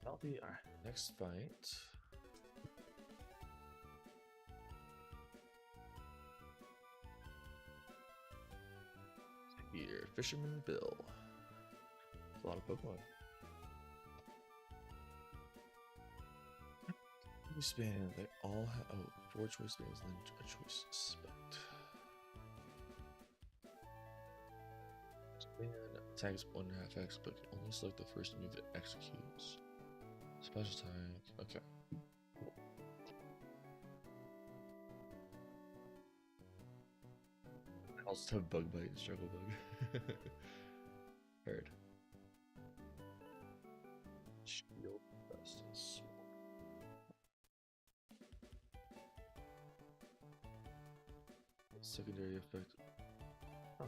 That'll be our next fight. Here, Fisherman Bill. That's a lot of Pokemon. Span, they all have 4 choice spans and then a choice select. Span attacks 1.5x, but can only select the first move it executes. Special attack, okay. I also have Bug Bite and Struggle Bug. Heard. Shield Vest and Sword. Secondary effect. Huh.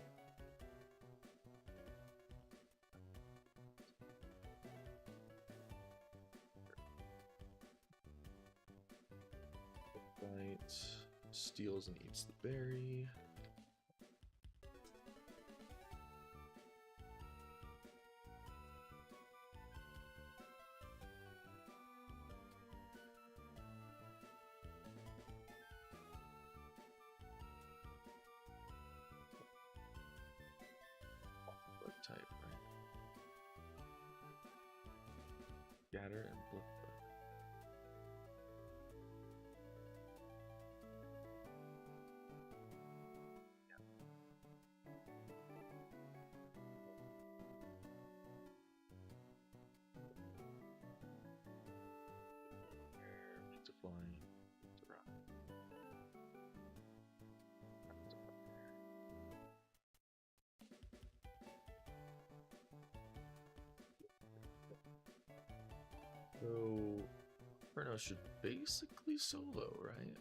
Bite steals and eats the berry. Type, right? Scatter and Blip. To fly, to run. So, Inferno should basically solo, right?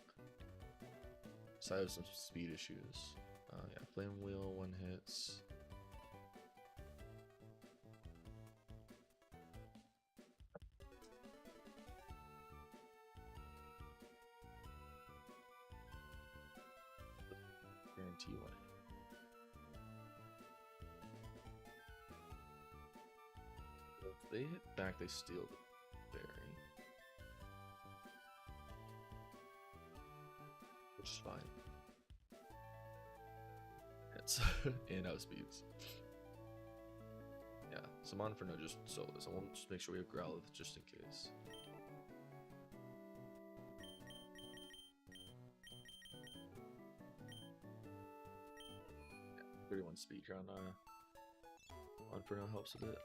So I have some speed issues. Yeah, Flame Wheel, 1 hits. Guarantee 1 hit. If they hit back, they steal the berry. Which is fine. Hits. And outspeeds. Yeah, so Inferno just solos. I want to just make sure we have Growlithe just in case. Yeah, 31 speed on Inferno helps a bit.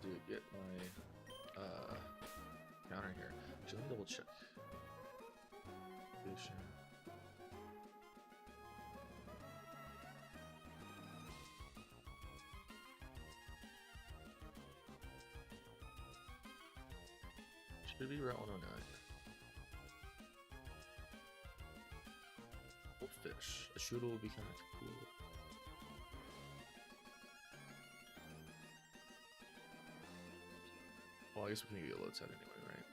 To get my counter here. Actually, let me double check. Vision. Should be Route 109. Fish. A shooter would be kind of cool. Well, I guess we can get a load set anyway, right?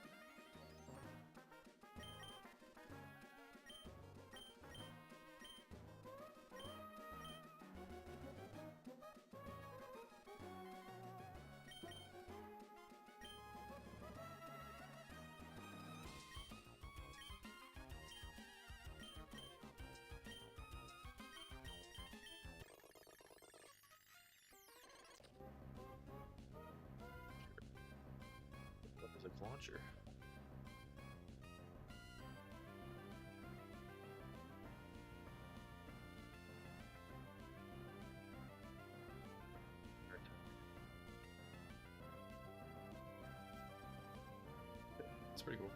Like launcher. It's pretty cool.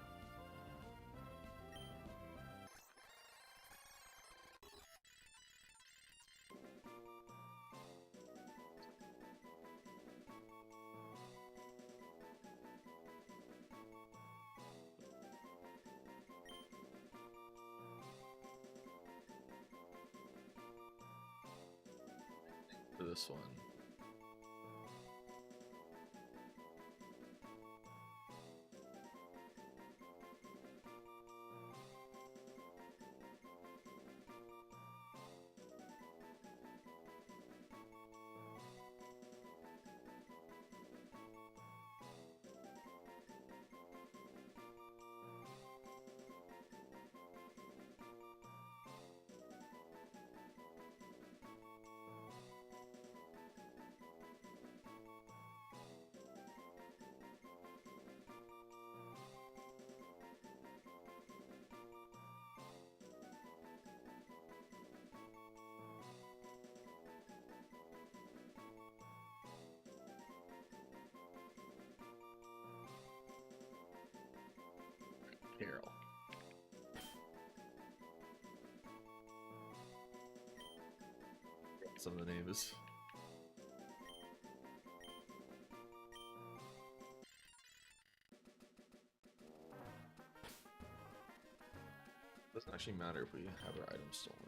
this one. Carol. Some of the names. Doesn't actually matter if we have our items stolen.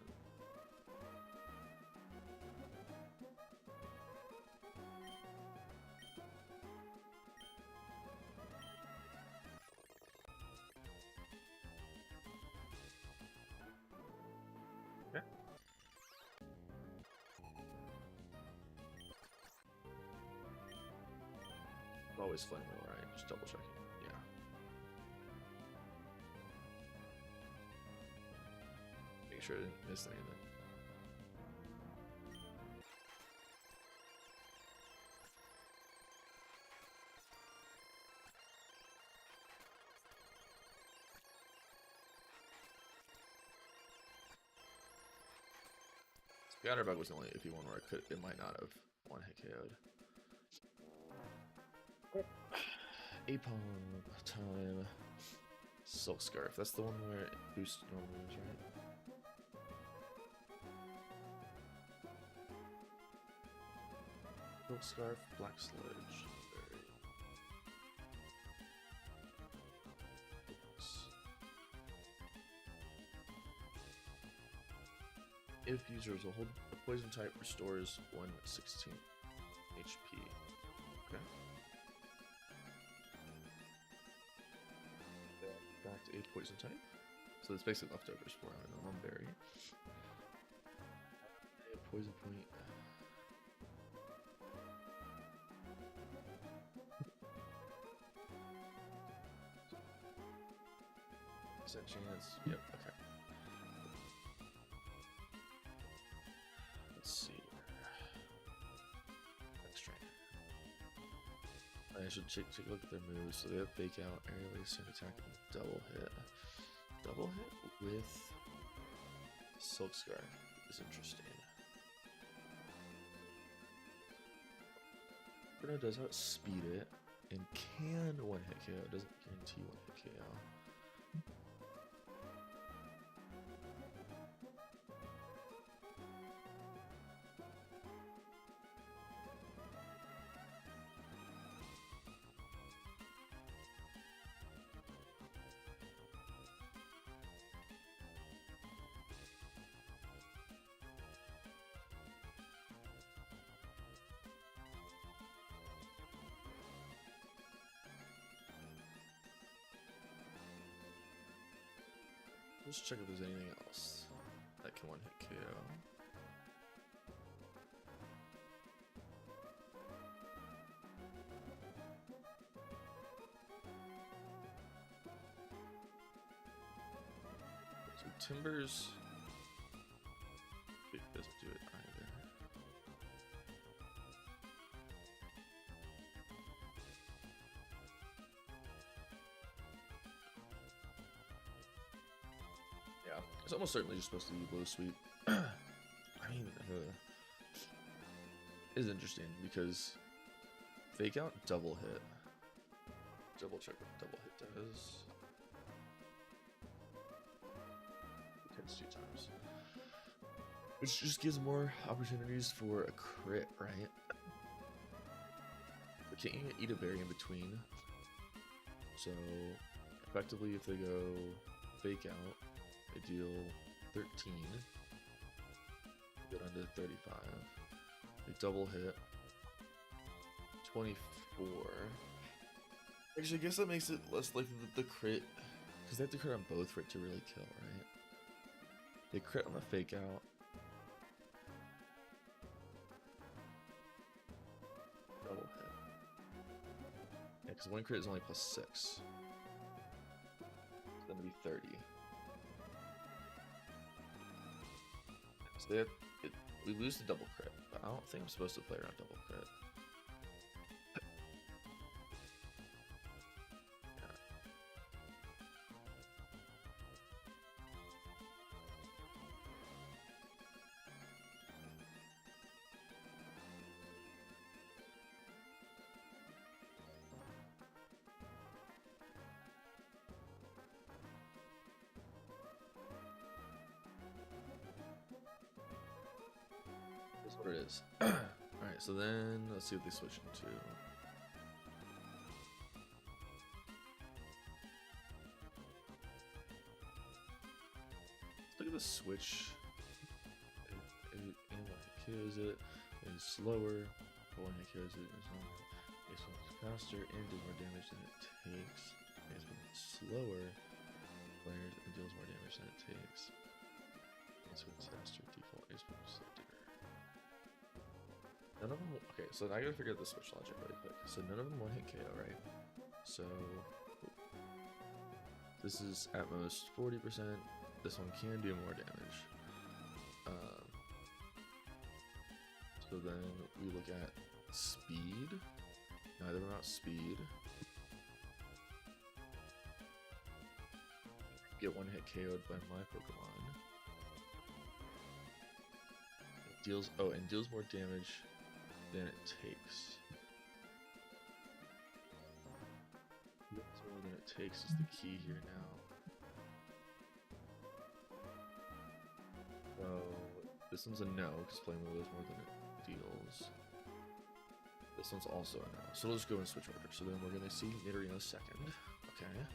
Okay. Always flame wheel, right? Just double checking. Yeah. Make sure I didn't miss anything. Scatterbug was the only iffy one where it might not have one hit KO'd. Apom time. Silk Scarf. That's the one where it boosts normal moves, right? Silk Scarf, Black Sledge. If users will hold a poison type, restores 116 HP. Okay. Back to a poison type. So it's basically leftovers for him in the one berry. A poison point. Percent chance. Yep. Okay. Let's see. Next trainer. I should take a look at their moves. So they have Fake Out, Aerial Ascent, Attack, and Double Hit. Double Hit with Silk Scarf is interesting. Bruno does outspeed it and can one hit KO. Doesn't guarantee one hit KO. Let's check if there's anything else that can one hit KO. So Timbers, it doesn't do it either. Yeah, it's almost certainly just supposed to be Blow Sweep. I mean, is interesting because Fake Out, double hit. Double check what double hit does. It hits 2 times. Which just gives more opportunities for a crit, right? But can't you eat a berry in between? So, effectively, if they go Fake Out, they deal 13, go down to 35. They double hit. 24. Actually, I guess that makes it less likely that the crit, because they have to crit on both for it to really kill, right? They crit on the fake out. Double hit. Yeah, because one crit is only plus 6. So then it'd be 30. So they have, we lose the double crit, but I don't think I'm supposed to play around double crit. That's what it is. Alright, so then let's see what they switch into. Look at the switch. It kills it. It's slower. But when it kills it, it's faster and does more damage than it takes. It's slower. Players and deals more damage than it takes. It's faster. Default is selected. None of them. Okay, so I gotta figure out the switch logic really quick. So none of them one hit KO, right? So this is at most 40%. This one can do more damage. So then we look at speed. Neither are not speed. Get one hit KO'd by my Pokemon. It deals and deals more damage than it takes. Deals more than it takes is the key here now. So this one's a no, because Flame Wheel does more than it deals. This one's also a no. So let's go and switch order. So then we're gonna see Nidorino second. Okay.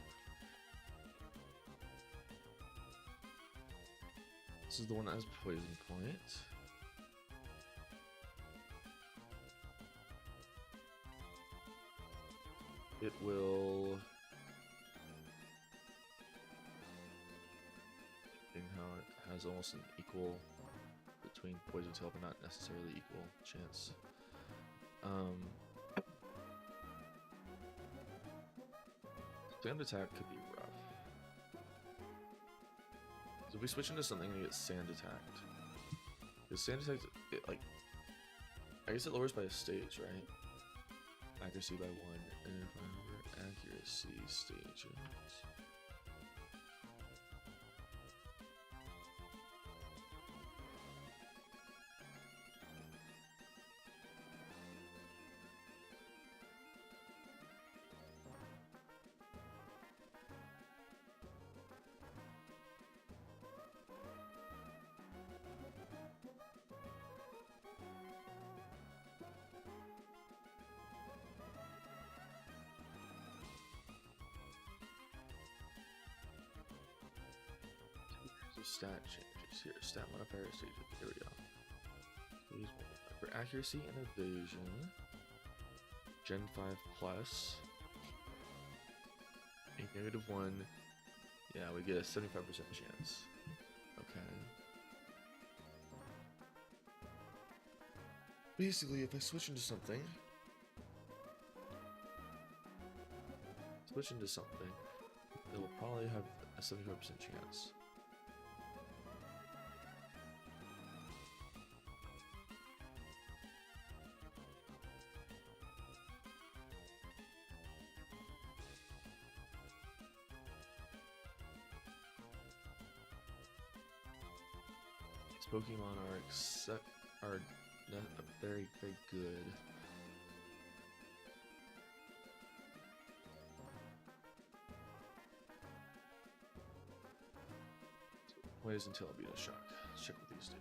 This is the one that has Poison Point. It will. In how it has almost an equal between Poison Tail, but not necessarily equal chance. Sand Attack could be rough. So if we switch into something and get Sand Attacked, because Sand Attack, I guess it lowers by a stage, right? Accuracy by 1, and if I remember, accuracy stages. Stat changes here. Stat modifier stages. Here we go. For accuracy and evasion, Gen 5 plus a -1. Yeah, we get a 75% chance. Okay. Basically, if I switch into something, it will probably have a 75% chance. Pokemon are very, very good. Wait until I'll be a shock. Let's check what these do.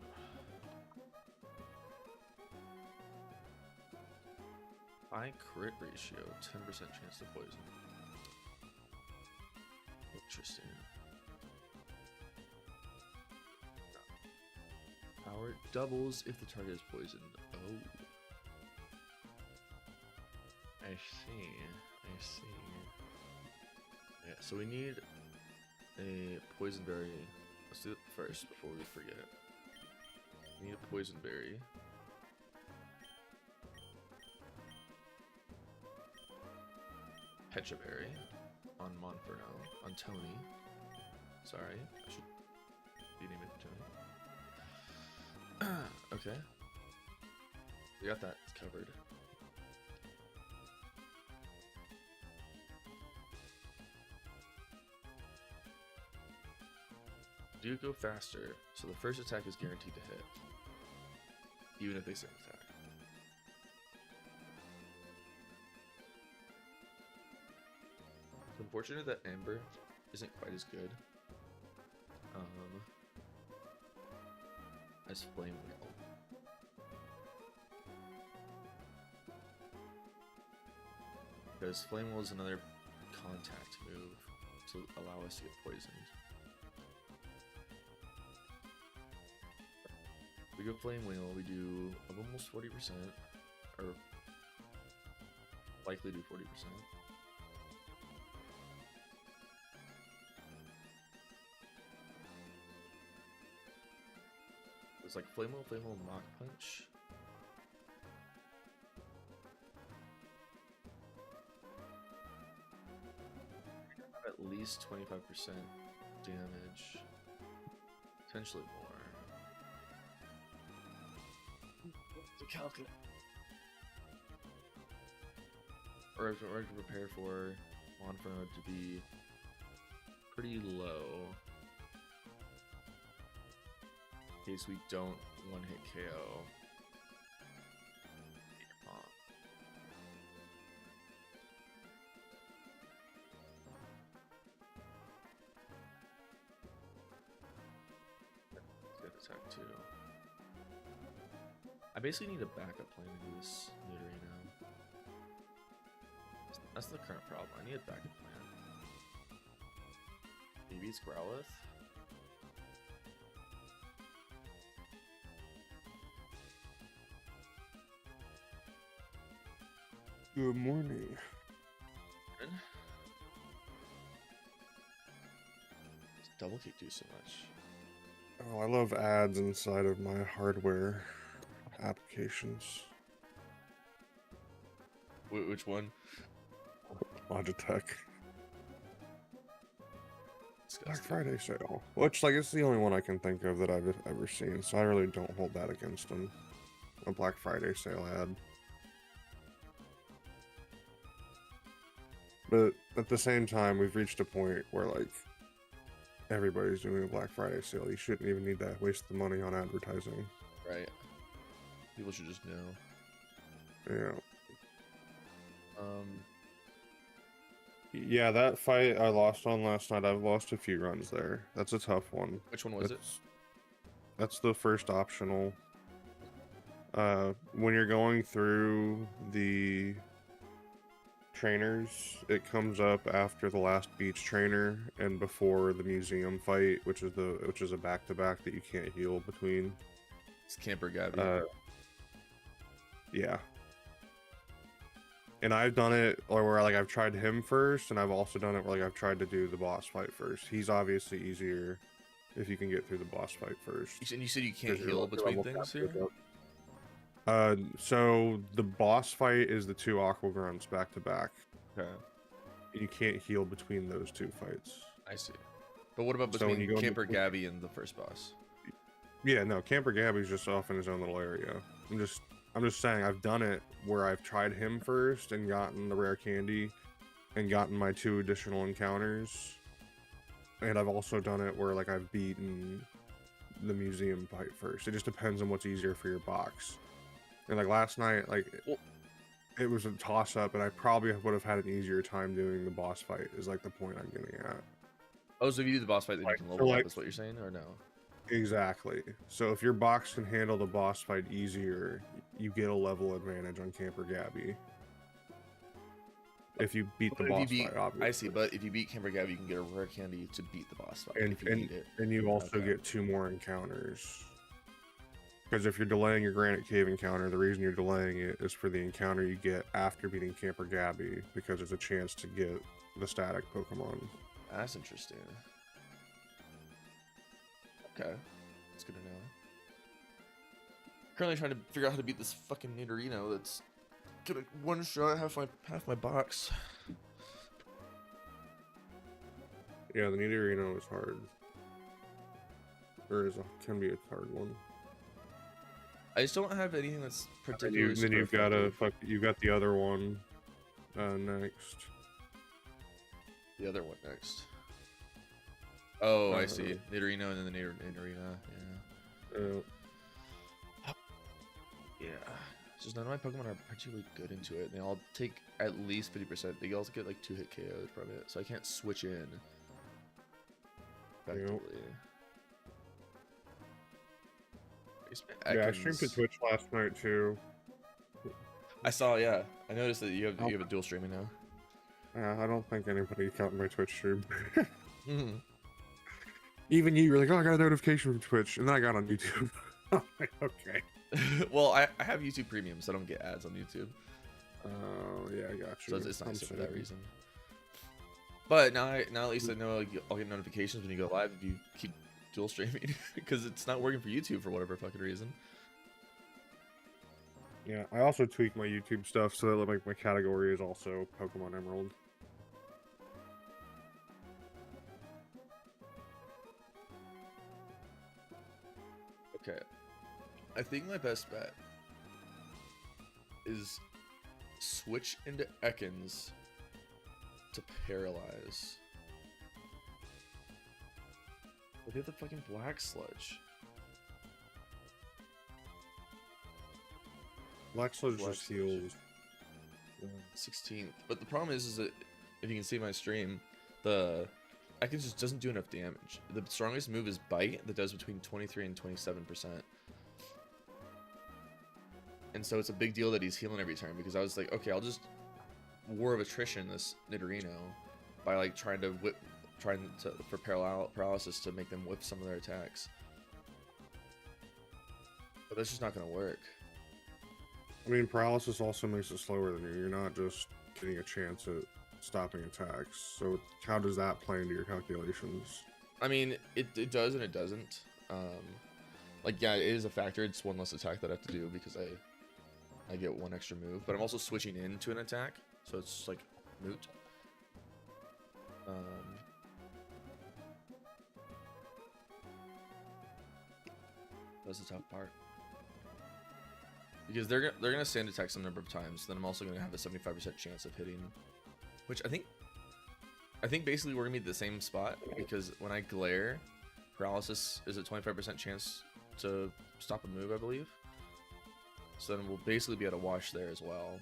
High crit ratio, 10% chance to poison. Interesting. Power doubles if the target is poisoned. Oh. I see. I see. Yeah, so we need a poison berry. Let's do it first before we forget. We need a poison berry. Petra berry on Monferno. On Tony. Sorry, I should be naming it Tony. Okay. We got that covered. Do go faster, so the first attack is guaranteed to hit, even if they sing attack. It's unfortunate that Amber isn't quite as good as Flame Wheel. Because Flame Wheel is another contact move to allow us to get poisoned. We go Flame Wheel, we do almost 40%, or likely do 40%. It's like Flame Wheel, Knock Punch. At least 25% damage, potentially more. To calculate. Or if we're to prepare for Monferno to be pretty low, in case we don't one-hit KO. Good attack too. I basically need a backup plan to do this literally now. That's the current problem. I need a backup plan. Maybe it's Growlithe. Good morning. Good. Does double kick do so much? Oh, I love ads inside of my hardware applications. Which one? Logitech. Black Disgusting. Friday sale. Which, like, it's the only one I can think of that I've ever seen, so I really don't hold that against them. A Black Friday sale ad. But at the same time, we've reached a point where, like, everybody's doing a Black Friday sale. You shouldn't even need to waste the money on advertising. Right. People should just know. Yeah. Yeah, that fight I lost on last night, I've lost a few runs there. That's a tough one. Which one was it? That's the first optional. When you're going through the trainers, it comes up after the last beach trainer and before the museum fight, which is a back-to-back that you can't heal between. It's Camper Gabby. Yeah. And I've done it where like I've tried him first, and I've also done it where like I've tried to do the boss fight first. He's obviously easier if you can get through the boss fight first. And you said you can't heal between things here? So the boss fight is the two Aqua Grunts back to back. Okay. You can't heal between those two fights. I see. But what about between Camper Gabby and the first boss? Yeah, no, Camper Gabby's just off in his own little area. I'm just saying I've done it where I've tried him first and gotten the rare candy and gotten my 2 additional encounters. And I've also done it where like I've beaten the museum fight first. It just depends on what's easier for your box. And like last night, like it was a toss up, and I probably would have had an easier time doing the boss fight is like the point I'm getting at. Oh, so if you do the boss fight, then you can level up, is what you're saying, or no? Exactly. So if your box can handle the boss fight easier, you get a level advantage on Camper Gabby. If you beat the boss fight, obviously. I see, but if you beat Camper Gabby, you can get a rare candy to beat the boss fight. And if you need it. And you also get 2 more encounters. Because if you're delaying your Granite Cave encounter, the reason you're delaying it is for the encounter you get after beating Camper Gabby, because there's a chance to get the static Pokemon. That's interesting. Okay, that's good to know. Currently trying to figure out how to beat this fucking Nidorino that's gonna one-shot half my box. Yeah, the Nidorino is hard. Or can be a hard one. I just don't have anything that's particularly. Then you've got the other one next. The other one next. Oh, I see. Nidorino and then the Nidorina. Yeah. It's just none of my Pokemon are particularly good into it. They all take at least 50%. They also get like 2-hit KOs from it, so I can't switch in effectively. Yeah, I streamed to Twitch last night too. I saw, yeah. I noticed that you have a dual streaming now. I don't think anybody counted my Twitch stream. Mm-hmm. Even you were like, oh, I got a notification from Twitch, and then I got on YouTube. I'm like, okay. Well, I have YouTube Premium, so I don't get ads on YouTube. Oh, yeah, I got you. So it's nicer for that reason. But now at least I know I'll get notifications when you go live if you keep dual streaming, because it's not working for YouTube for whatever fucking reason. Yeah, I also tweak my YouTube stuff so that like my category is also Pokemon Emerald. Okay, I think my best bet is switch into Ekans to Paralyze. Look at the fucking Black Sludge. Black Sludge just heals. 16th. But the problem is that if you can see my stream, the Ekans just doesn't do enough damage. The strongest move is Bite that does between 23 and 27%. And so it's a big deal that he's healing every turn, because I was like, okay, I'll just War of Attrition this Nidorino by like trying to for paralysis to make them whip some of their attacks. But that's just not gonna work. I mean, paralysis also makes it slower than you. You're not just getting a chance at stopping attacks. So how does that play into your calculations? I mean, it does and it doesn't. Like, yeah, it is a factor. It's one less attack that I have to do because I get one extra move. But I'm also switching into an attack, so it's just like moot. That's the tough part. Because they're gonna sand attack some number of times, then I'm also gonna have a 75% chance of hitting, which I think basically we're gonna be at the same spot, because when I glare, paralysis is a 25% chance to stop a move, I believe. So then we'll basically be at a wash there as well.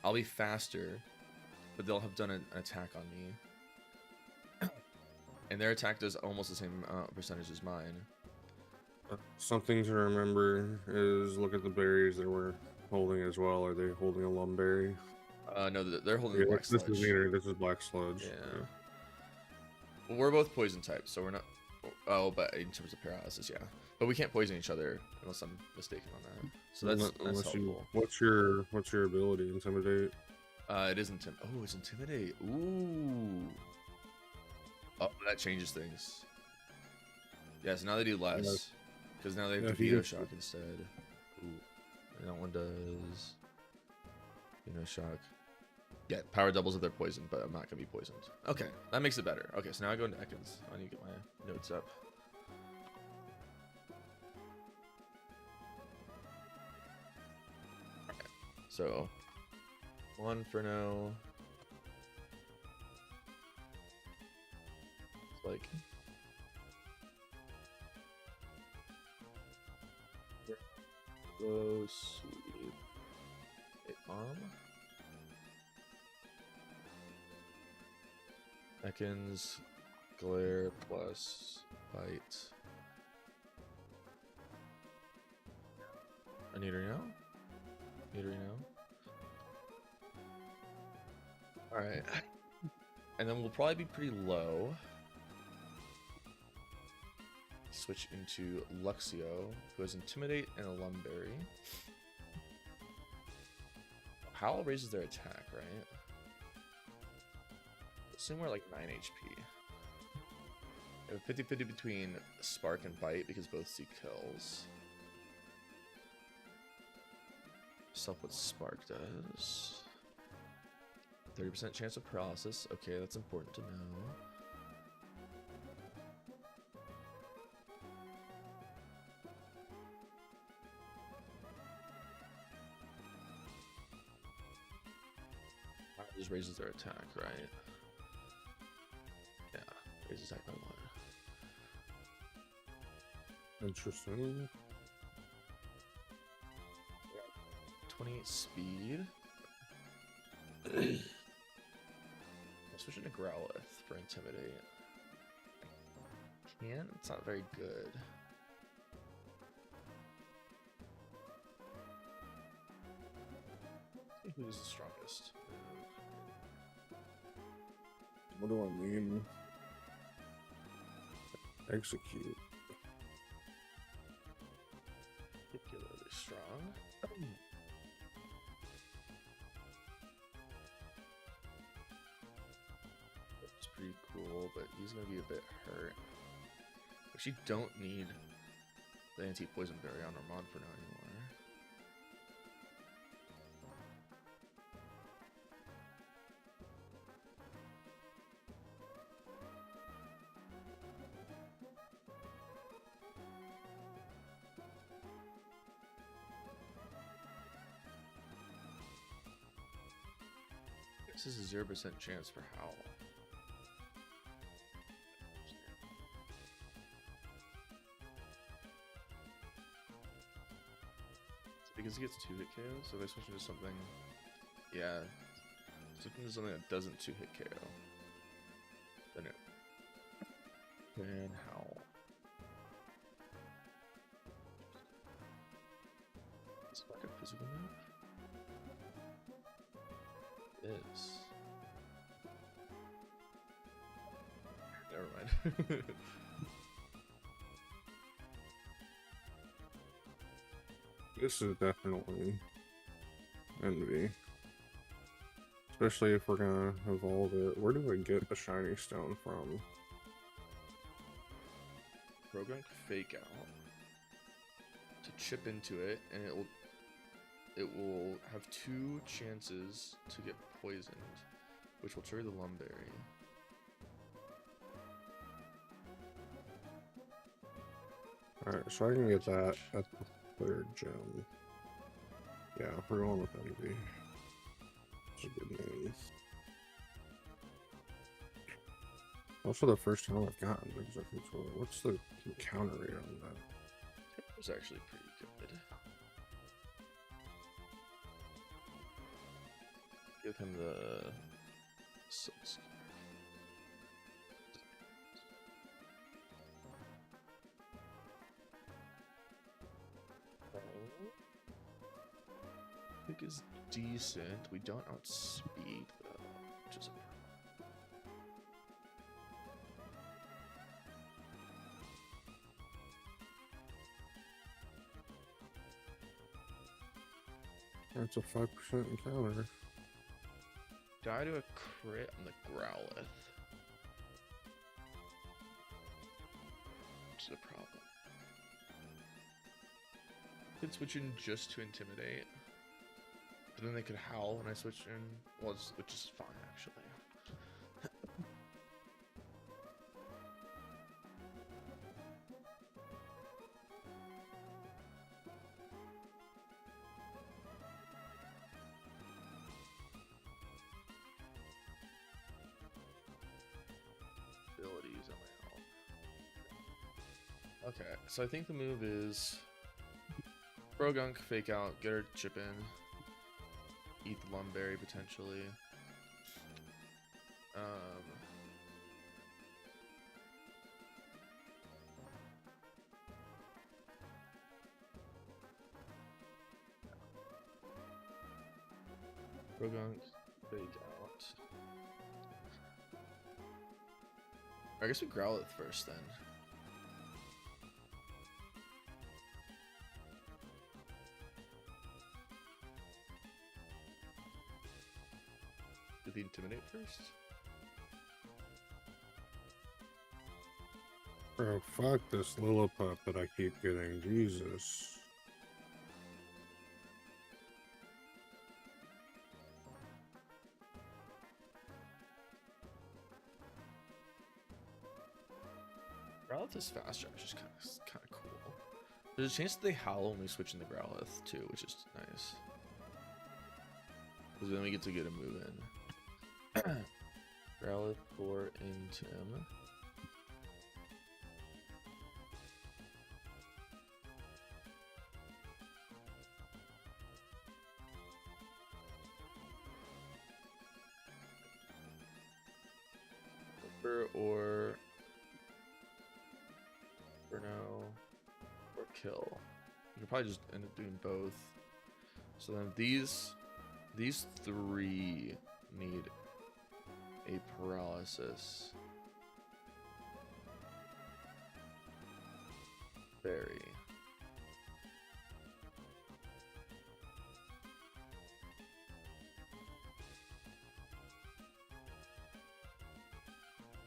I'll be faster, but they'll have done an attack on me, and their attack does almost the same percentage as mine. Something to remember is look at the berries that we're holding as well. Are they holding a lumberry? No, they're holding Black Sludge. This is Black Sludge. Yeah. Well, we're both poison types, so we're not. Oh, but in terms of paralysis, yeah. But we can't poison each other unless I'm mistaken on that. So that's helpful. What's your ability? Intimidate. It is intimidate. Oh, it's intimidate. Ooh. Oh, that changes things. Yeah, so now they do less. Yes. Because now they have to Veto Shock instead. Ooh. And that one does Veto Shock. Yeah, power doubles if they're poisoned, but I'm not going to be poisoned. Okay, that makes it better. Okay, so now I go into Ekans. I need to get my notes up. Okay, so 1 for no. It's like... Go sweep a bomb. Ekans, glare plus bite. I need her now. Alright. And then we'll probably be pretty low. switch into Luxio, who has Intimidate and a Lumberry. Howl raises their attack, right? Assume we're like 9 HP. They have 50-50 between Spark and Bite because both see kills. Stuff what Spark does. 30% chance of paralysis. Okay, that's important to know. Just raises their attack, right? Yeah, raises attack by 1. Interesting. 28 speed. I'll switch into Growlithe for Intimidate. Can't? It's not very good. Who's the strongest? What do I mean? Execute. Particularly strong. It's pretty cool, but he's gonna be a bit hurt. Actually, don't need the anti-poison berry on Armand for now anymore. This is a 0% chance for Howl. It's because he gets 2-hit KO, so if I switch into something... Yeah. Switching into something that doesn't 2-hit KO. Then it... Then Howl. Is it like a physical move? Is. Never mind. This is definitely envy. Especially if we're gonna evolve it. Where do I get a shiny stone from? Rogunk Fake Out to chip into it, and it will have 2 chances to get poisoned, which will trigger the Lumberry. Alright, so I can get that at the 3rd gem. Yeah, we're going with envy. That's a good name. Also the first time I've gotten Executor. What's the counter rate on that? It was actually pretty good. Give him the Silk Scarf. Pick is decent. We don't outspeed though, which is a That's a 5% encounter. die to a crit on the Growlithe. Which is a problem. Could switch in just to Intimidate. But then they could Howl when I switch in. Well, which is fine, actually. Abilities on my health. Okay, so I think the move is Rogunk, Fake Out, get her chip in, eat the Lumberry potentially. Rogunk, Fake Out. I guess we Growlithe first then. with the Intimidate first? Bro, fuck this Lilliput that I keep getting. Jesus. Growlithe is faster, which is kind of cool. There's a chance that they howl when we switch into Growlithe too, which is nice. Because then we get to get a move in. Growlithe for Intim. Or Burno or kill. You could probably just end up doing both. So then these three need a paralysis. Berry.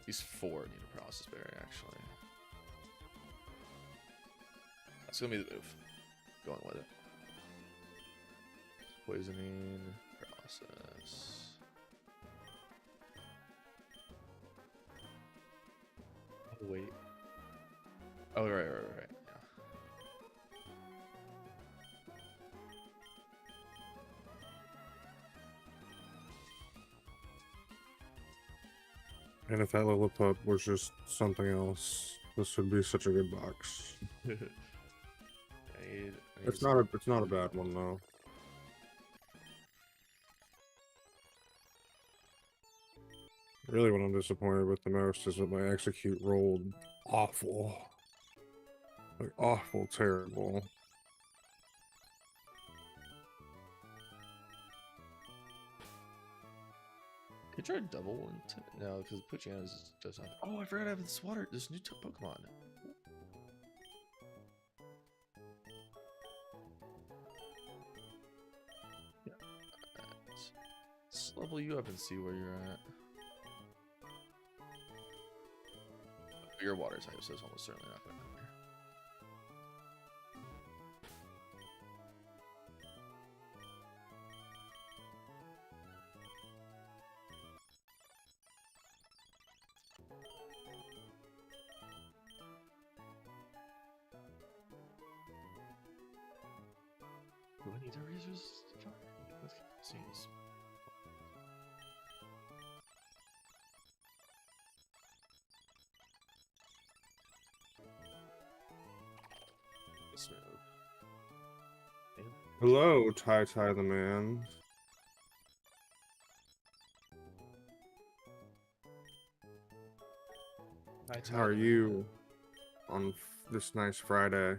These four need a paralysis berry, actually. That's gonna be the move. Going with it. Poisoning, paralysis. Oh, wait. Oh, right. Yeah. And if that Lilliput was just something else, this would be such a good box. It's not a bad one though. Really, what I'm disappointed with the most is that my execute rolled awful. Like awful, terrible. Could you try double one? No, because Puchiana does not. Oh, I forgot I have this water. This new Pokemon. Yeah. Let's level you up and see where you're at. Your water type, so it's almost certainly not going to matter. Do I need to resist? Let's see. Hello, Tai the man. How are you on this nice Friday?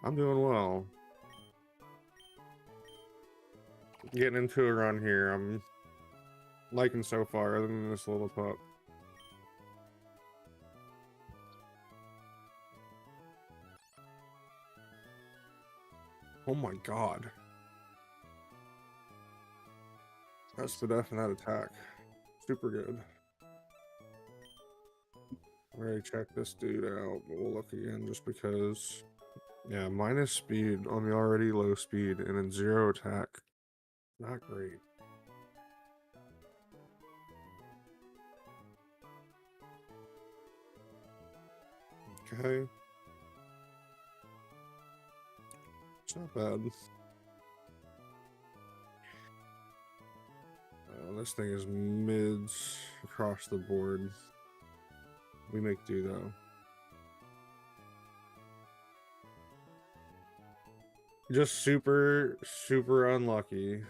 I'm doing well. Getting into a run here. I'm liking so far, other than this little pup. Oh my god. That's the death in that attack. Super good. I already checked this dude out, but we'll look again just because. Yeah, minus speed on the already low speed and then 0 attack. Not great. Okay. It's not bad. This thing is mids across the board. We make do though. Just super unlucky.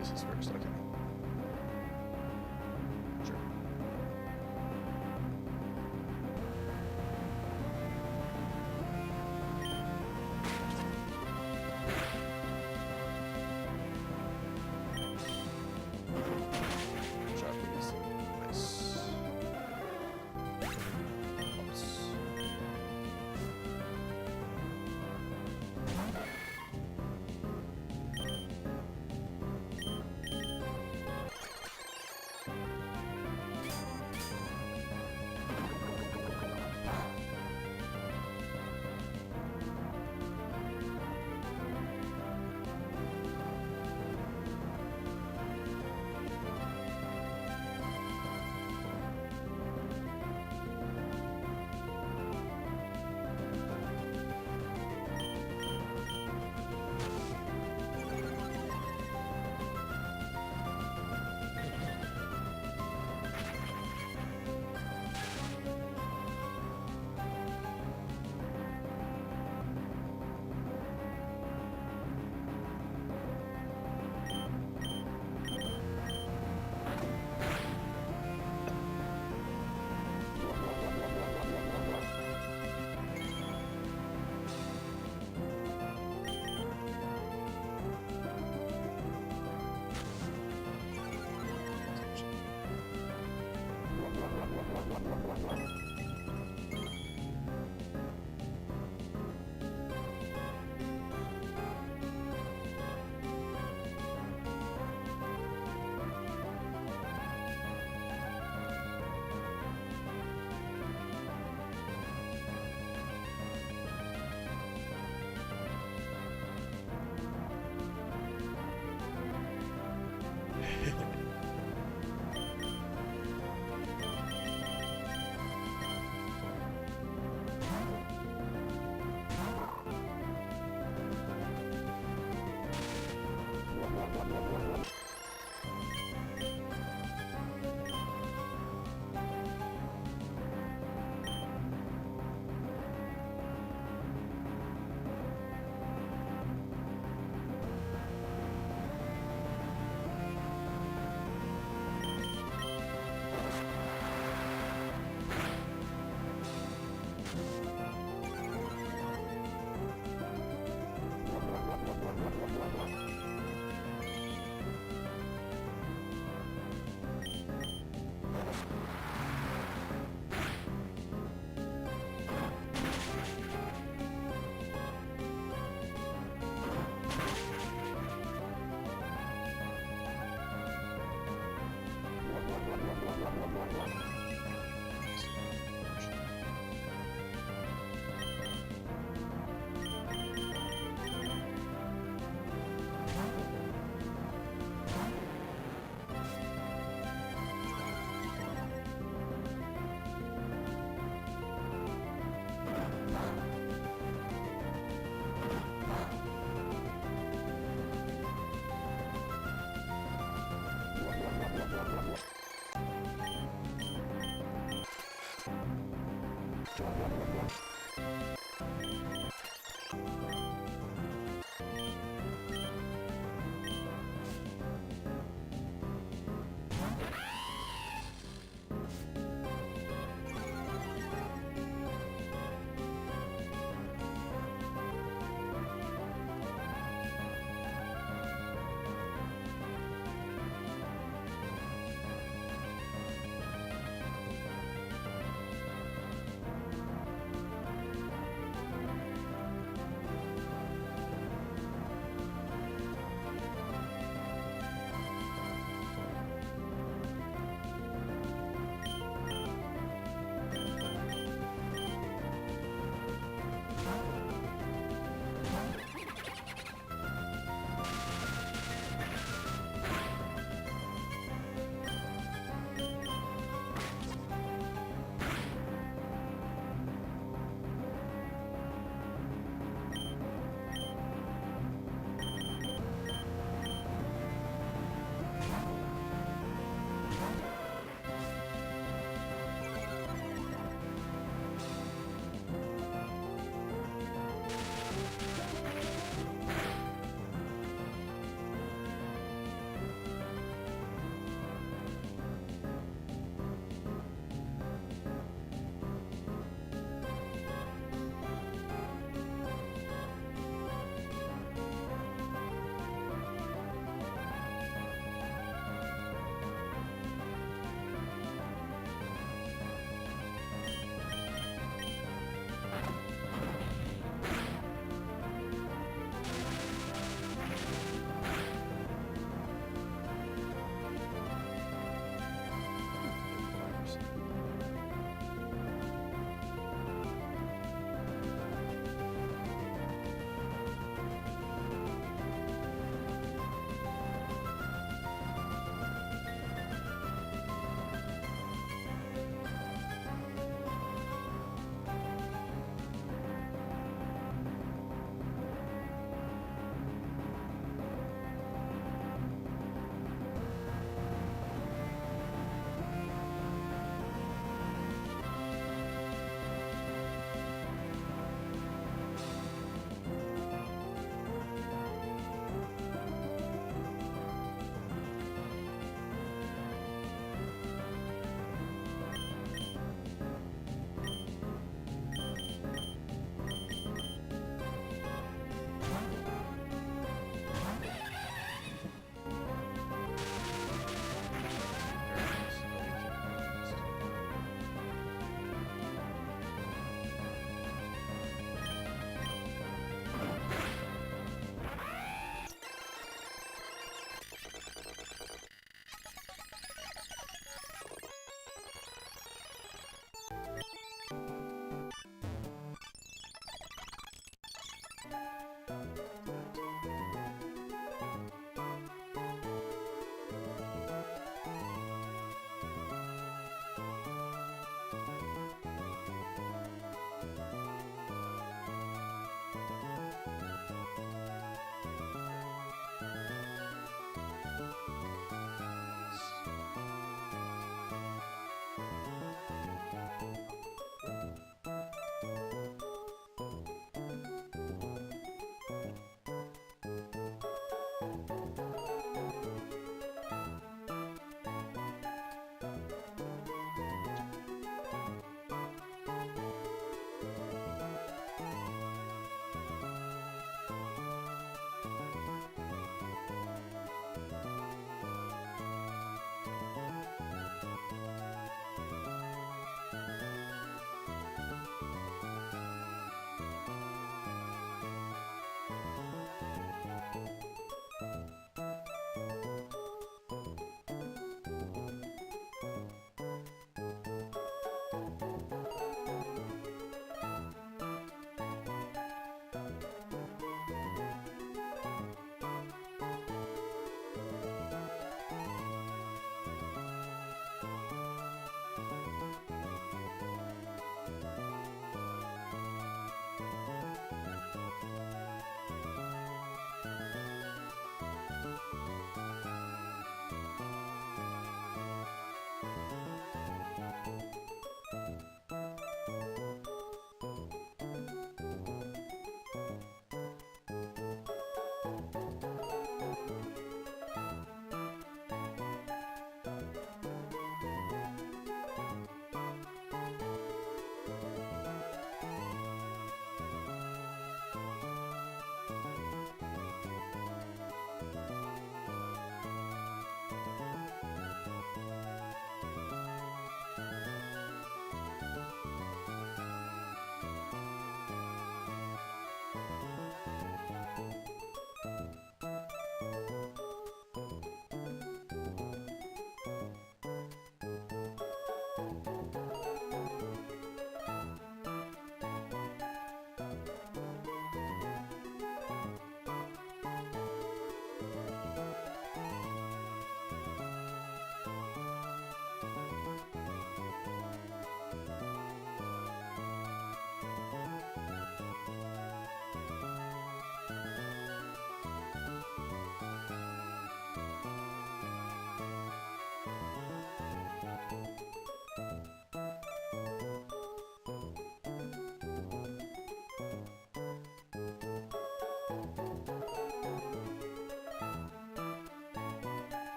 voices first. Okay. Sure. Shot these. Nice. Oops.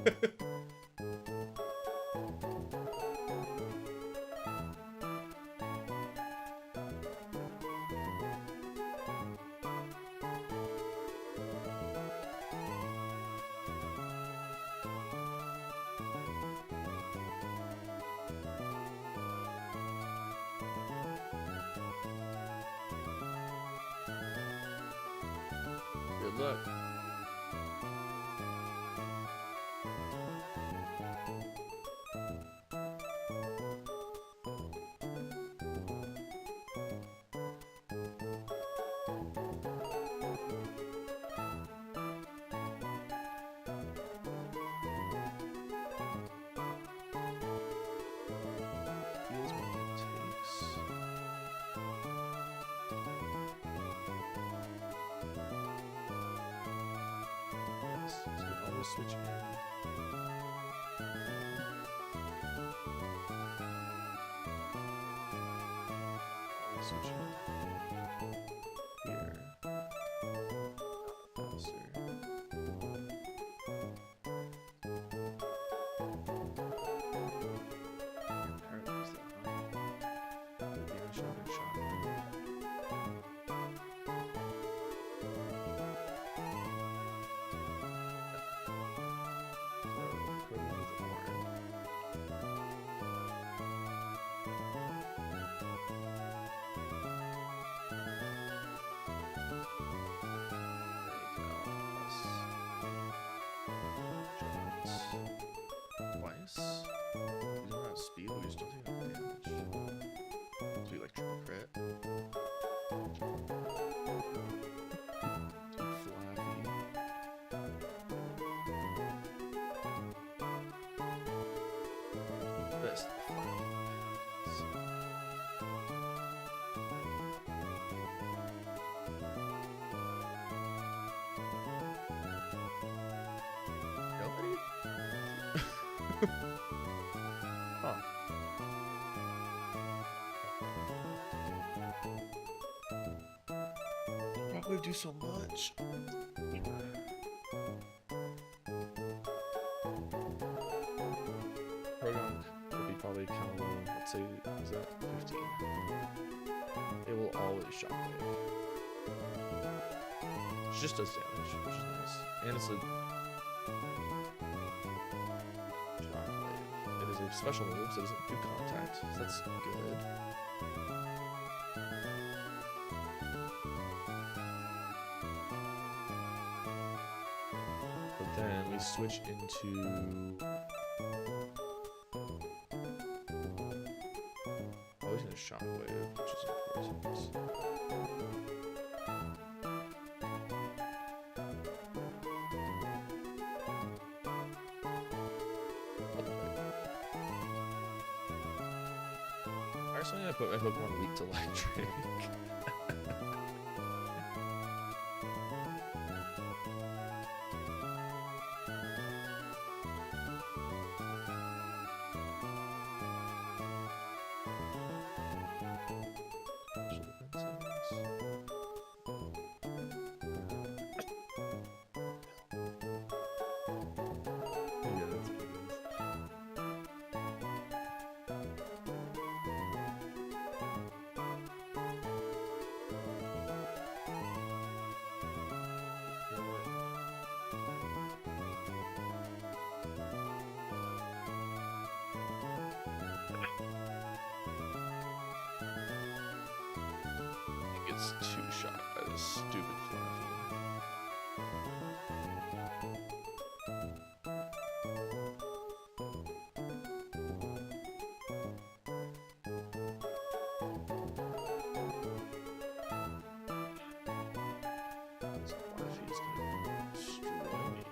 Good luck. Feels more than it takes. Yes, so we can always switch in. Always switch in. Here. Closer. Apparently, is that high? Would be a shot and shot. Equivalent with Warren. Twice. We don't have speed, we just don't take enough damage. So we like triple crit. Too flappy. Best flappy. Nobody? Huh. Probably do so much. Progon will be probably kind of low. Let's say, is that 15? It will always shockwave. It just does damage, which is nice. And it's a shockwave. It is a special move, so it doesn't do contact. So that's good. But then we switch into. Always in a shockwave, which is important. Alright, so I'm gonna put my Pokemon weak to electric. Gets two shot by this stupid Fluffy. This Fluffy's gonna destroy me.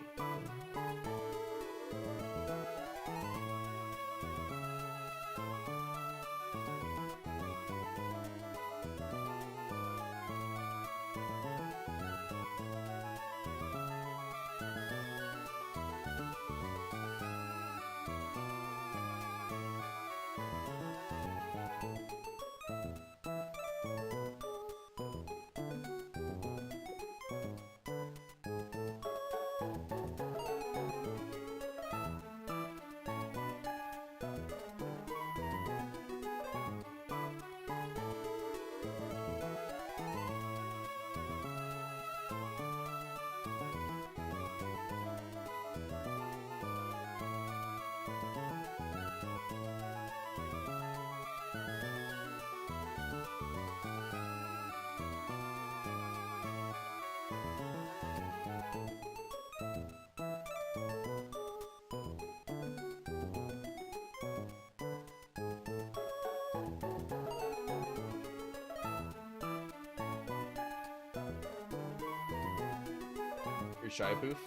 Shy Poof?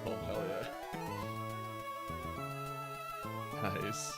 Oh, hell yeah. Nice.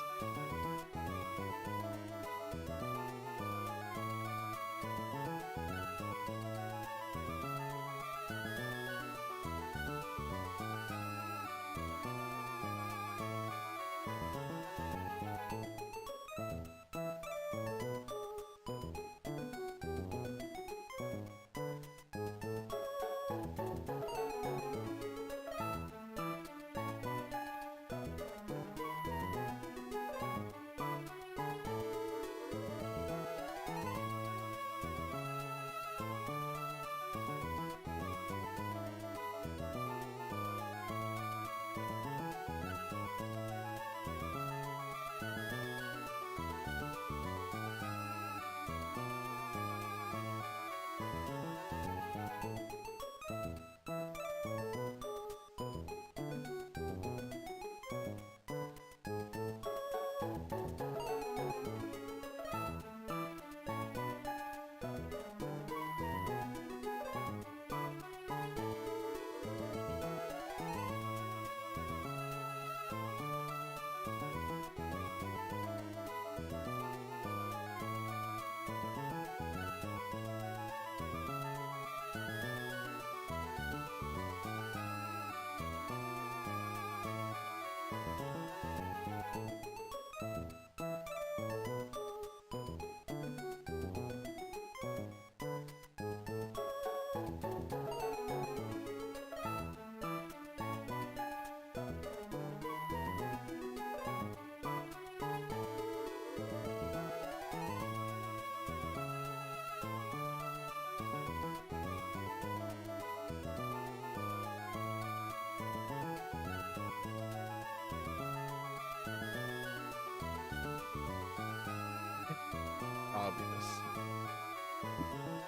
Obvious.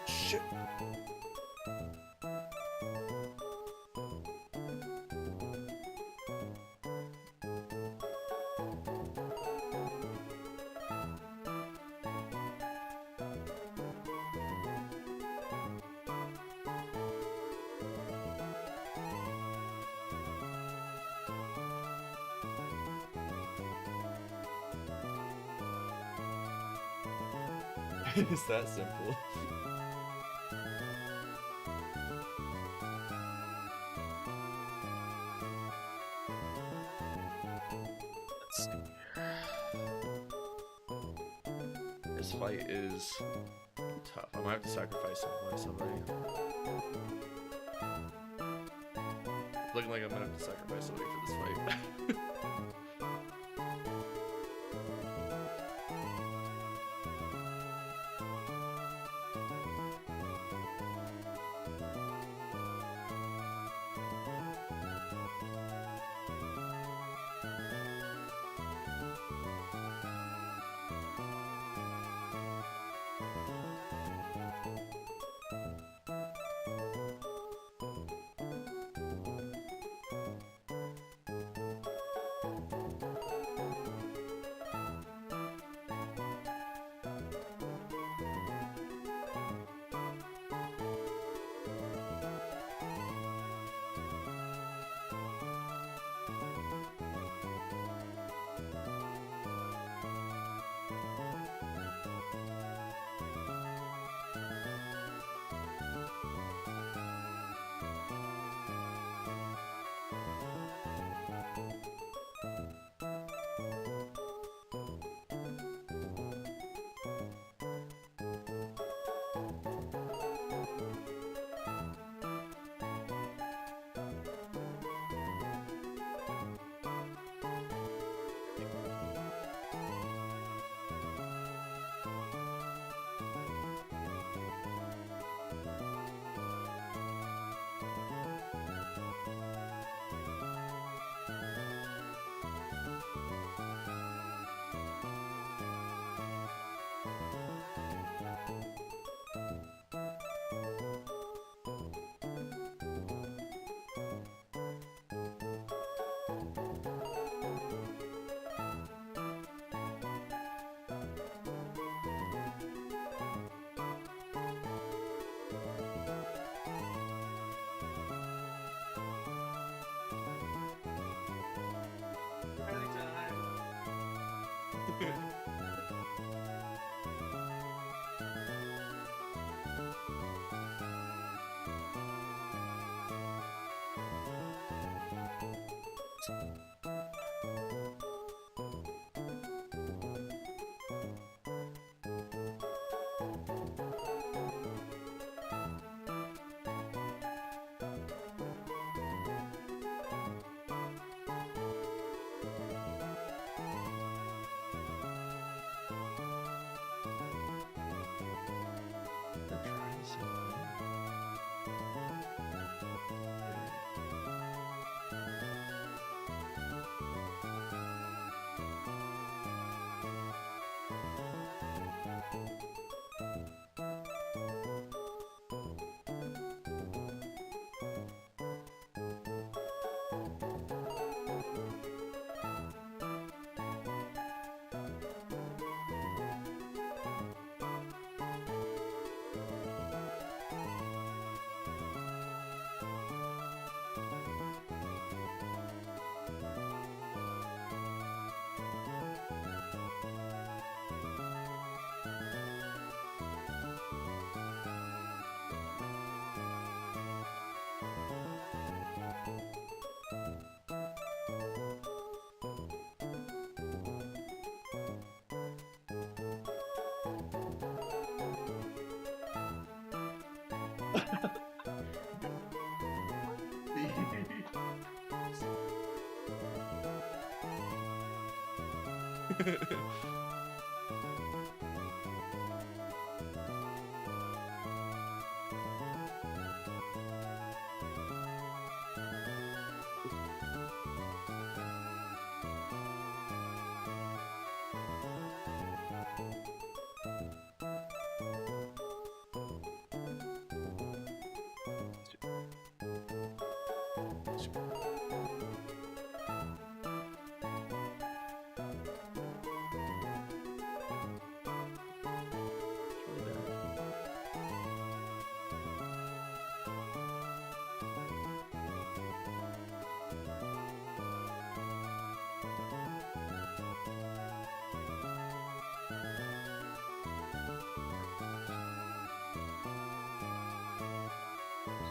Shit. It's that simple. Let's see here. This fight is tough. I might have to sacrifice somebody. Looking like I'm gonna have to sacrifice somebody for this fight. They're trying to sell me.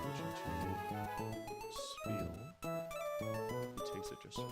Switching to Spiel. He takes it just fine.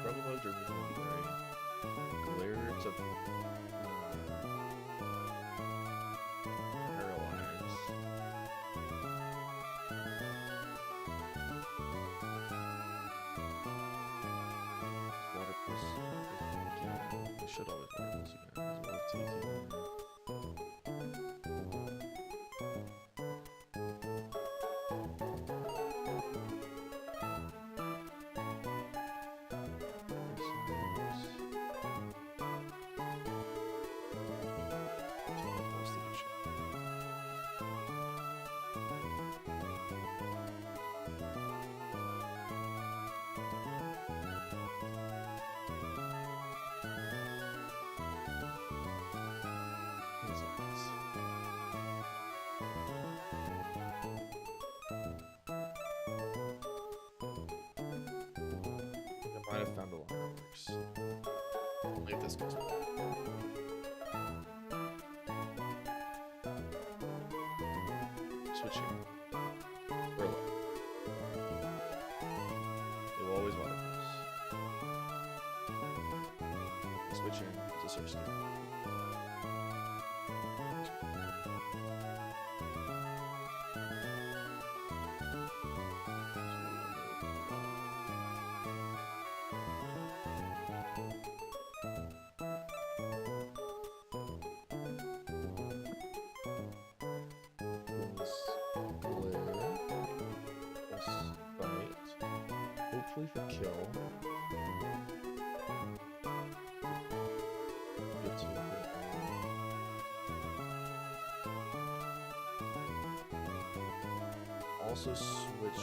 Trouble bugs are really great. Glare to paralyze. Water plus again. I should always water plus again. We'll take it. I might have found a line that works. Only if this goes well. Switching. Burlow. It will always waterproofs. Switching to search skin. hopefully for kill. Get to also switch into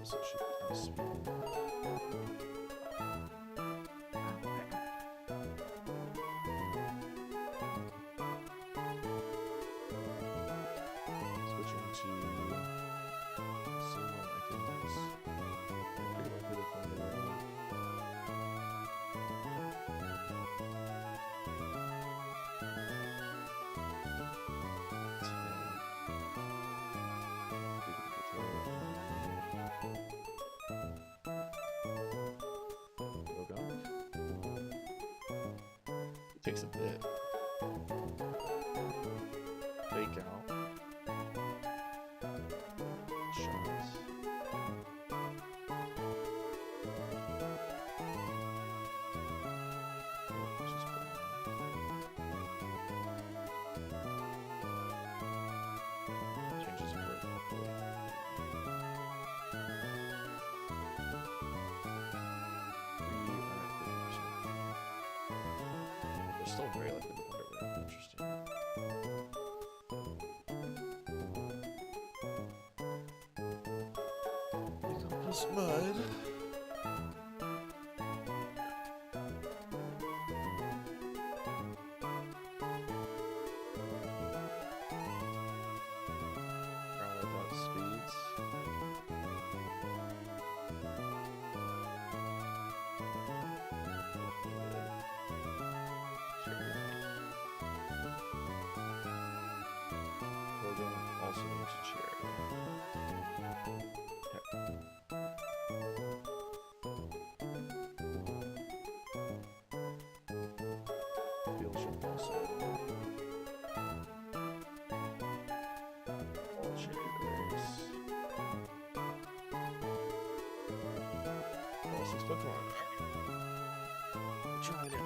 so it should be kind of speed. Switching to single mechanisms. Pretty likely to find a way. It takes a bit. Fake out. Shots. Just put it on. Changes perfectly. They're still very likely to wonder what interesting. Encompass mud. Round without speeds. Logo also needs a cherry. Feel should also all cherry berries. All 6 Pokemon. Tried it.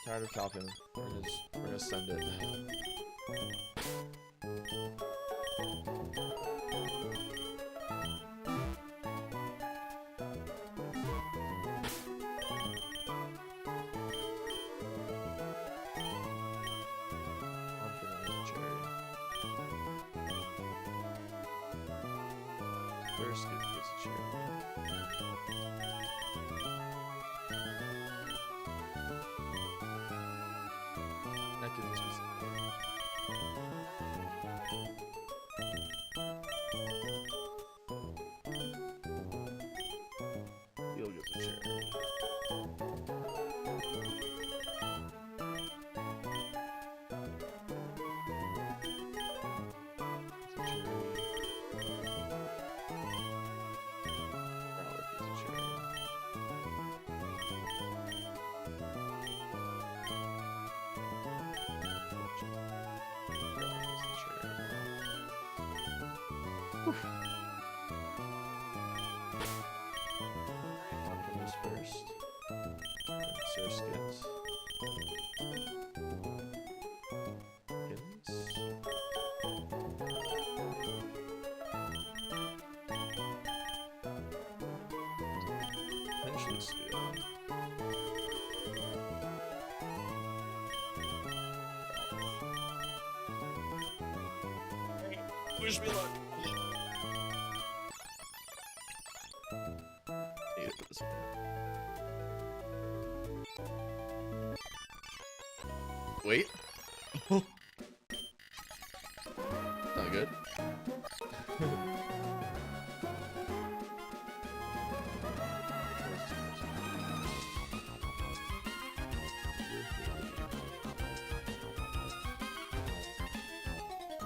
Tired of copying. We're gonna send it. First, get this cherry. That gives us you'll get the cherry. Optimus first. Sir Skins. Skins. Potentially Steel. Wish me luck. Need it for this one. Wait. Not good.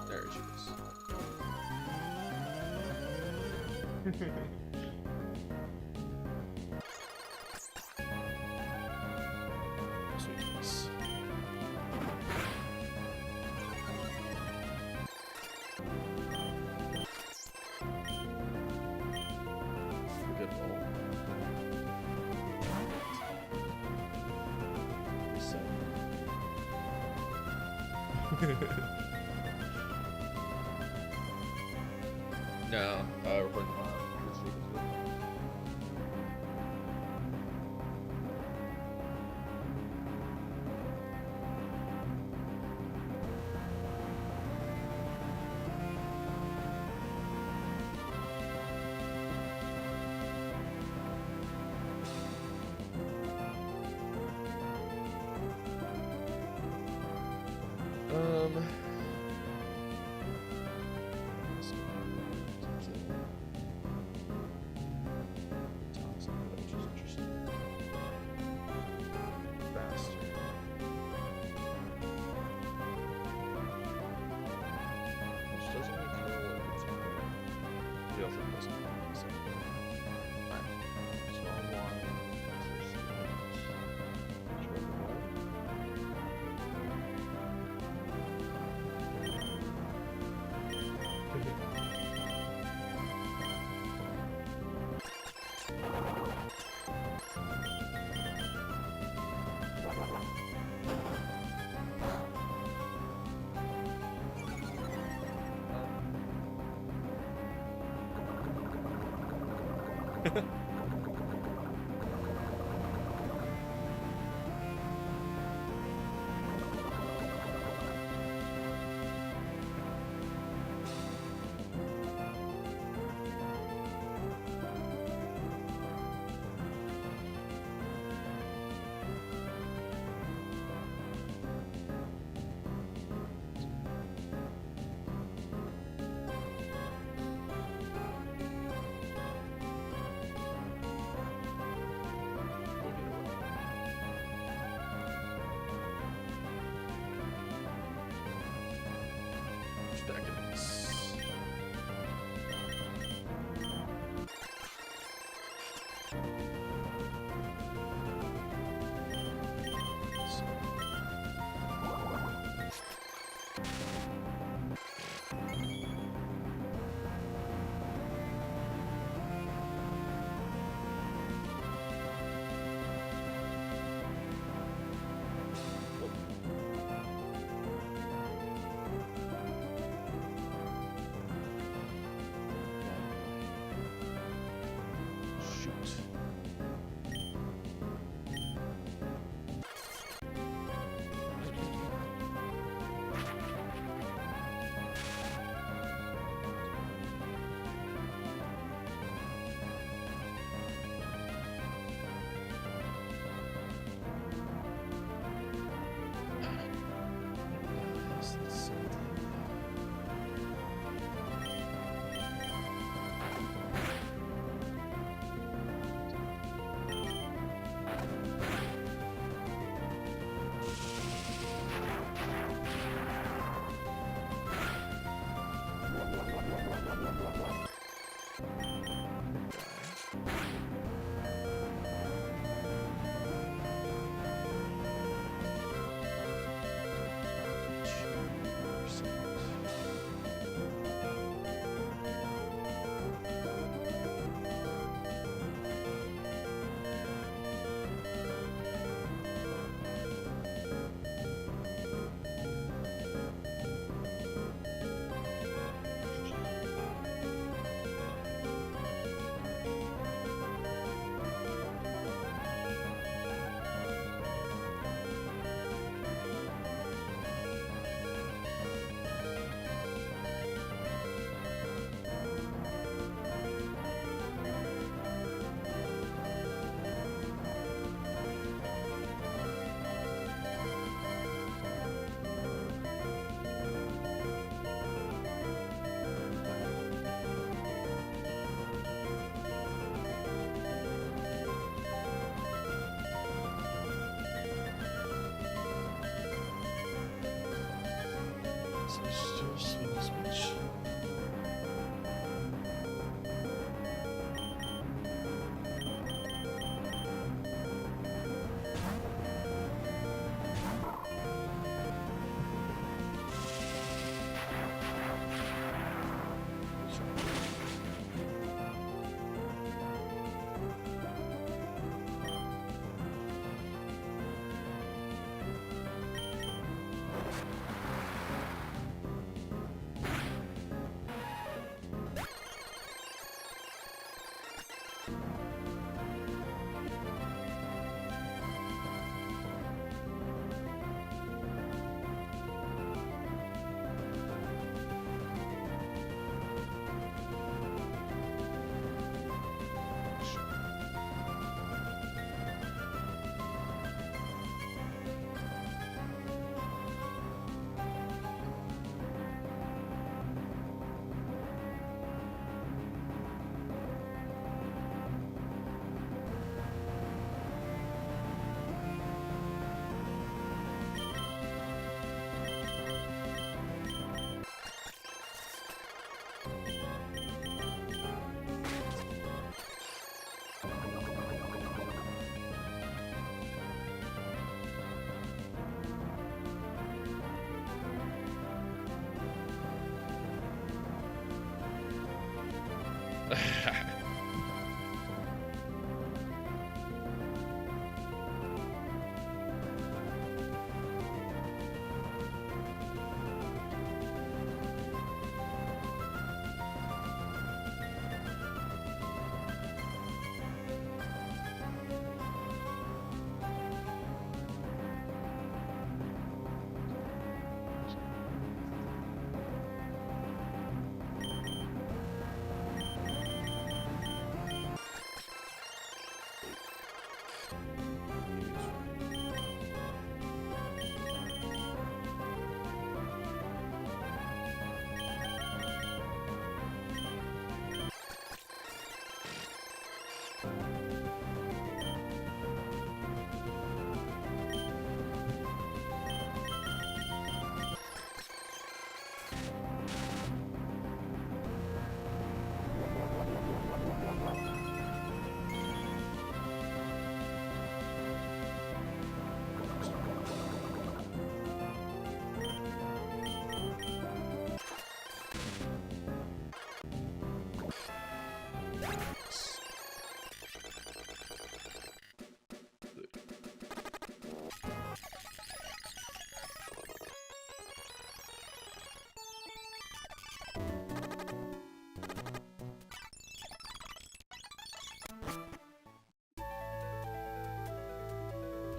There she is. Sweetness. No, recording tomorrow.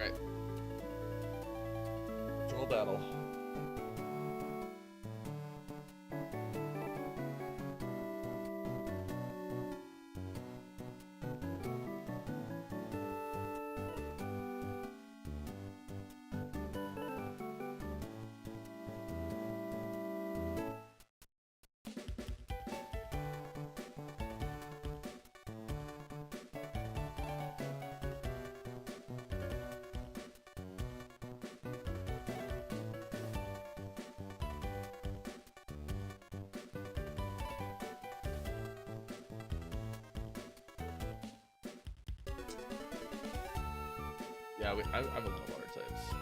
Alright. Dual battle. Yeah, I'm a little water types.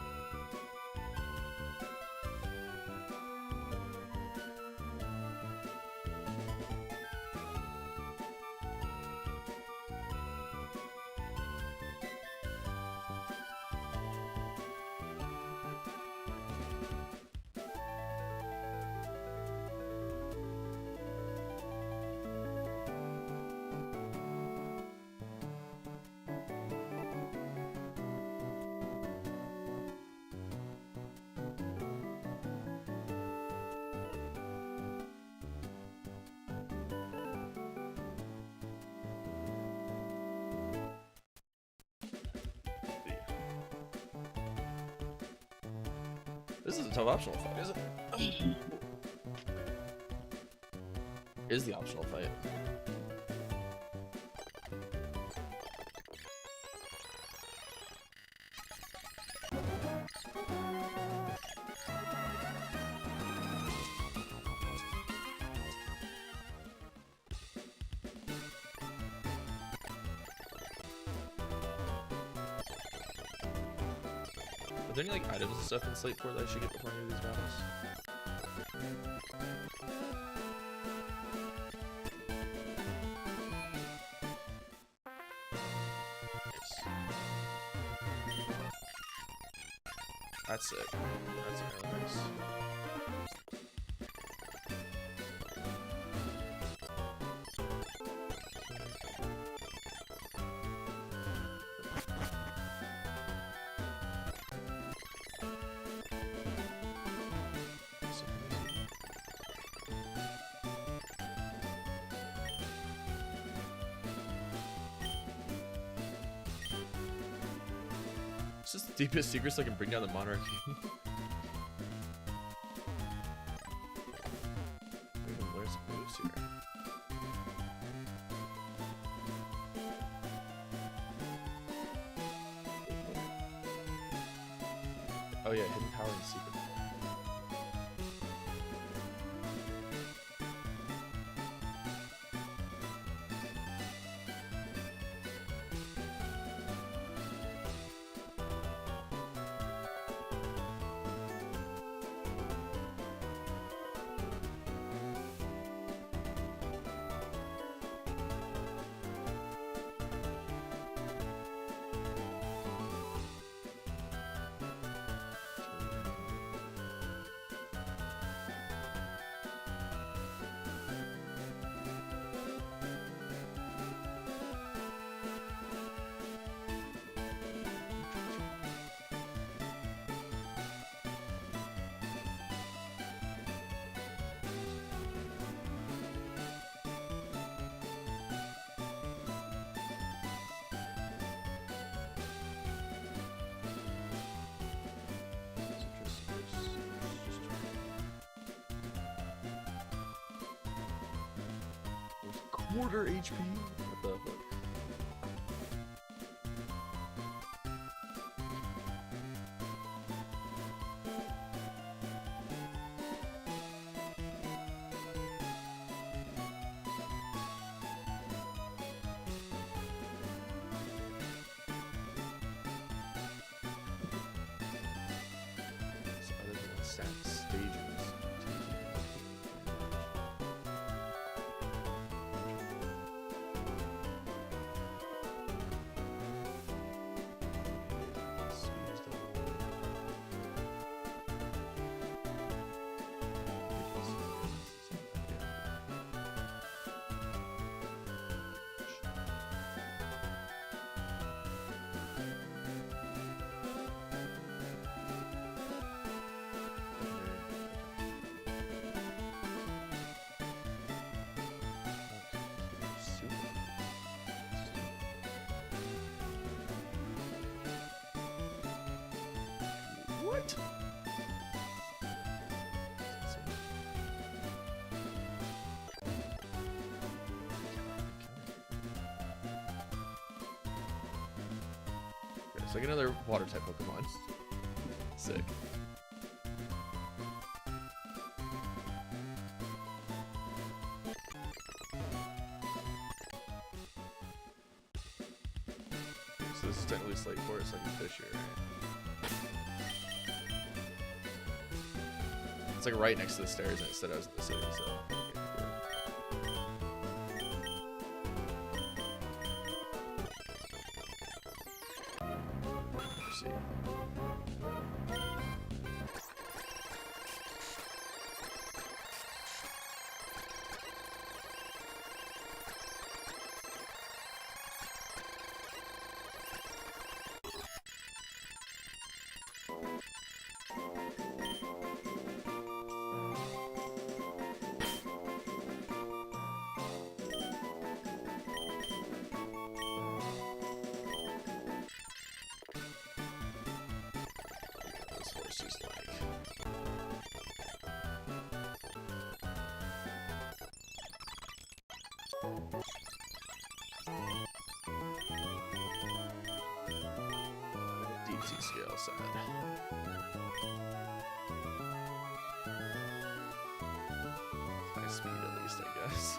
This is a tough optional fight, is it? Is the optional fight. Are there any like items and stuff in Slate 4 that I should get before any of these battles? That's sick. That's really nice. It's just the deepest secret so I can bring down the monarchy. Where's the moves here? Oh yeah, hidden power and secret. Quarter HP. What the fuck? Other than stat stages. What? Okay, so like another water type Pokemon. Sick. So this is technically Slate Forest, like a fish here, right? It's like right next to the stairs, and it said I was in the city, so. Let's see. This horse is like. Deep sea scale side. High speed at least, I guess.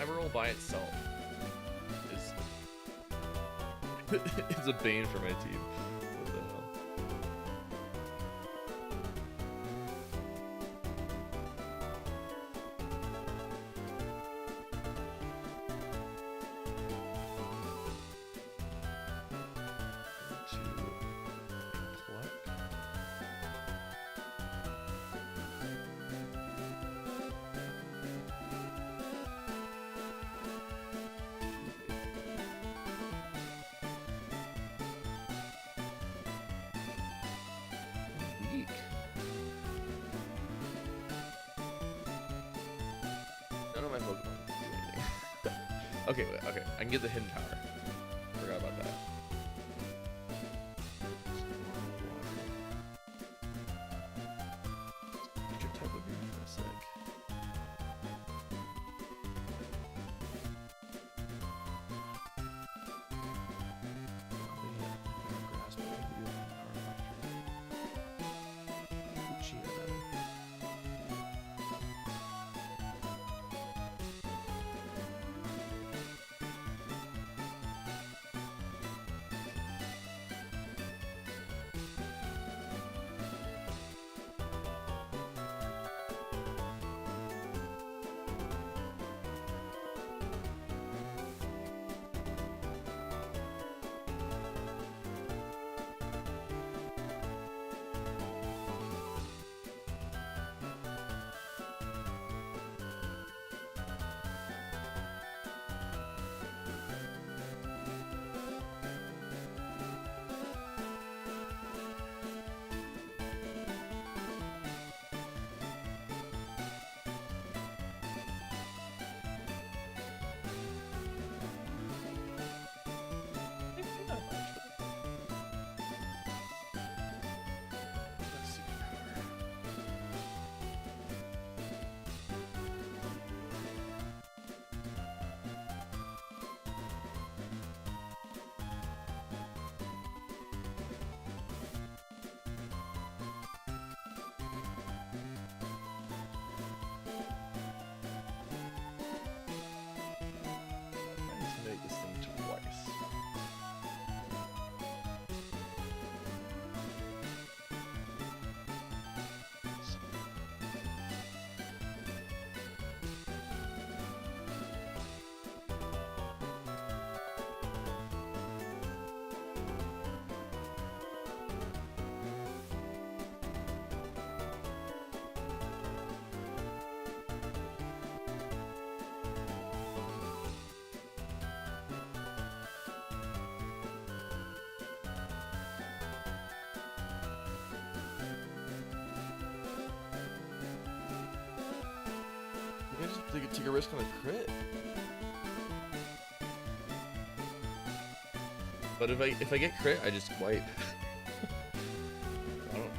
Fiber roll by itself is it's a bane for my team. What the hell? Weak. None of my Pokemon do anything. Okay, wait, okay. I can get the hidden power. Forgot about that. Future type would be sick. Make this thing twice. I just take a risk on a crit. But if I get crit, I just wipe. I don't.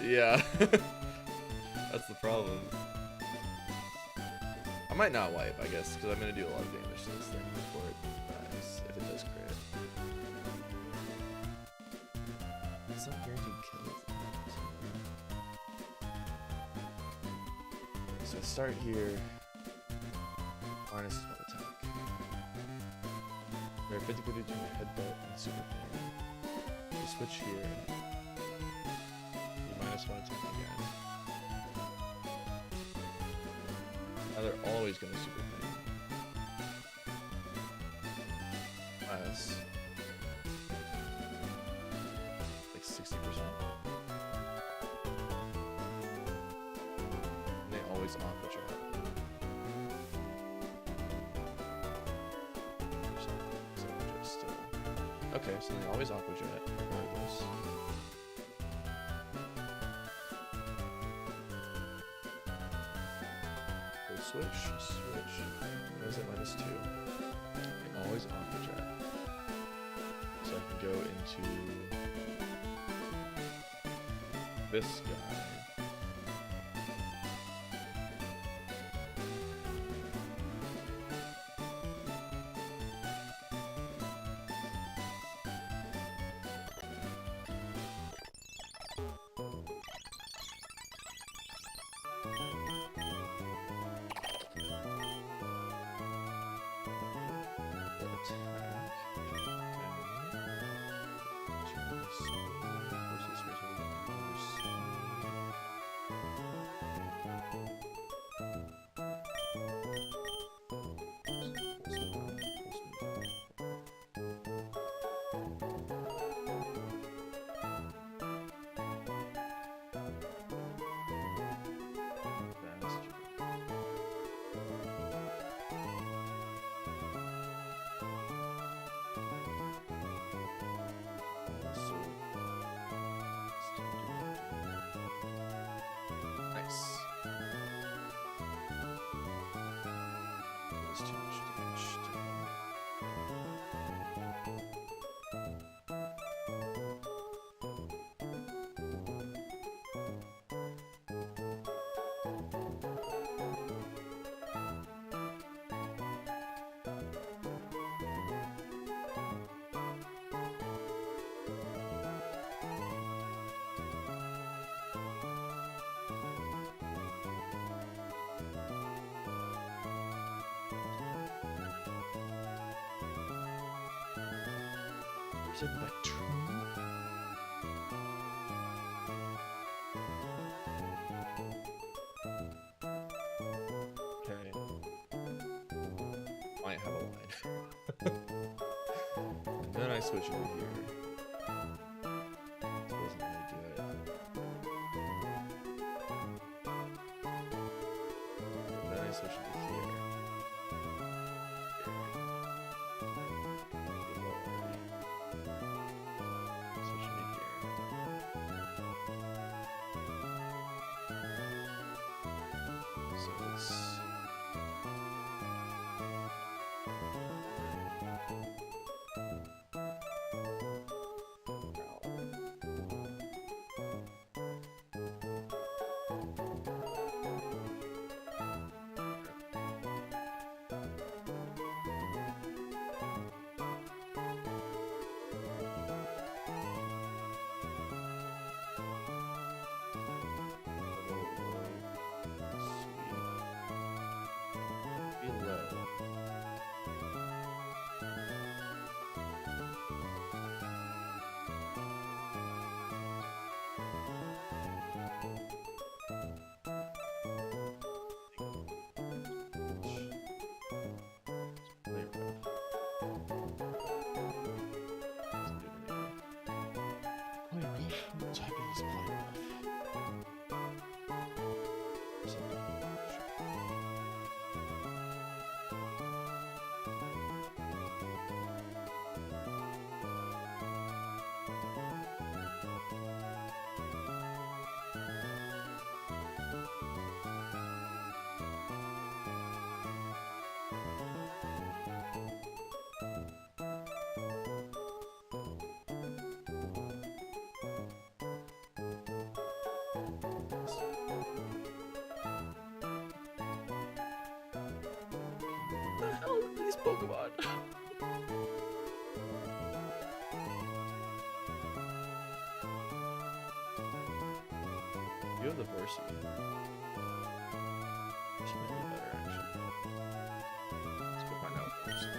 Yeah. That's the problem. I might not wipe, I guess, because I'm gonna do a lot of damage to this thing before it dies. If it does crit. It's not guaranteed kills. So I start here. Minus 1 attack. We're 50 between headbutt and super pain. We switch here. You minus 1 attack again. Now they're always gonna super pain. Minus like 60%. And they always aqua trap. Okay, so they always aqua jet, regardless. Go switch. What is it? -2. They always aqua jet. So I can go into this guy. does too much damage still. There's a Vectrum. Okay. Might have a line. And then I switch over here. Doesn't really do it. And then I switch into here. Switch into here. So it's What the hell are these Pokemon? You have the Horsey. Horsey might be better, actually. Let's go find out Horsey.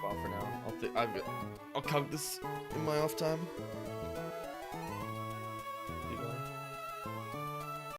For now, I'll count this in my off time.